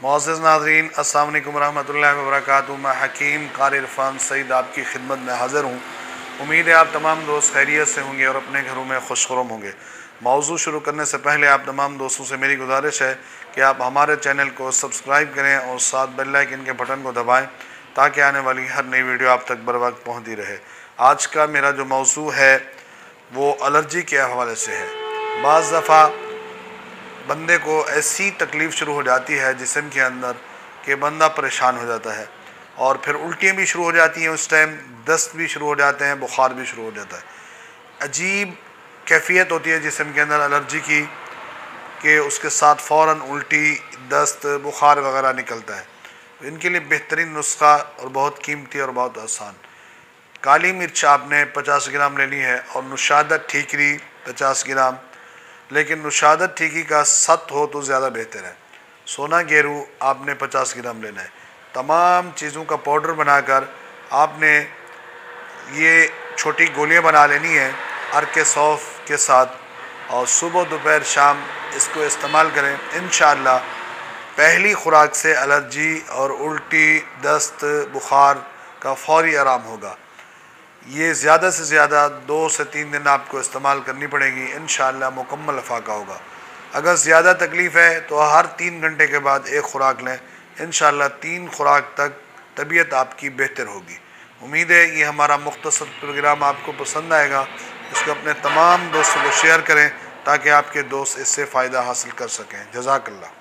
मुअज़्ज़िज़ नाज़रीन, अस्सलाम वालेकुम रहमतुल्लाहि व बरकातुहू। मैं हकीम क़ारी इरफ़ान सईद आपकी खिदमत में हाज़िर हूँ। उम्मीद है आप तमाम दोस्त खैरियत से होंगे और अपने घरों में खुशखुरम होंगे। मौज़ू शुरू करने से पहले आप तमाम दोस्तों से मेरी गुजारिश है कि आप हमारे चैनल को सब्सक्राइब करें और साथ बेल आइकन के बटन को दबाएँ ताकि आने वाली हर नई वीडियो आप तक बर वक्त पहुँचती रहे। आज का मेरा जो मौज़ू है वो एलर्जी के हवाले से है। बाज़ दफ़ा बंदे को ऐसी तकलीफ़ शुरू हो जाती है जिस्म के अंदर कि बंदा परेशान हो जाता है और फिर उल्टियाँ भी शुरू हो जाती हैं, उस टाइम दस्त भी शुरू हो जाते हैं, बुखार भी शुरू हो जाता है। अजीब कैफियत होती है जिस्म के अंदर एलर्जी की कि उसके साथ फ़ौरन उल्टी, दस्त, बुखार वगैरह निकलता है। तो इनके लिए बेहतरीन नुस्खा और बहुत कीमती और बहुत आसान, काली मिर्च आपने 50 ग्राम लेनी है और नुशादत ठीकरी 50 ग्राम, लेकिन नुशादत ठीकी का सत हो तो ज़्यादा बेहतर है। सोना गेरू आपने 50 ग्राम लेना है। तमाम चीज़ों का पाउडर बनाकर आपने ये छोटी गोलियां बना लेनी है अर्के सौफ़ के साथ और सुबह दोपहर शाम इसको इस्तेमाल करें। इंशाअल्लाह पहली खुराक से एलर्जी और उल्टी, दस्त, बुखार का फ़ौरी आराम होगा। ये ज़्यादा से ज़्यादा 2 से 3 दिन आपको इस्तेमाल करनी पड़ेगी, इंशाअल्लाह मुकम्मल अफ़ाका होगा। अगर ज़्यादा तकलीफ़ है तो हर 3 घंटे के बाद एक ख़ुराक लें, इंशाअल्लाह 3 खुराक तक तबीयत आपकी बेहतर होगी। उम्मीद है ये हमारा मुख्तसर प्रोग्राम आपको पसंद आएगा। इसको अपने तमाम दोस्तों को शेयर करें ताकि आपके दोस्त इससे फ़ायदा हासिल कर सकें। जज़ाकल्लाह।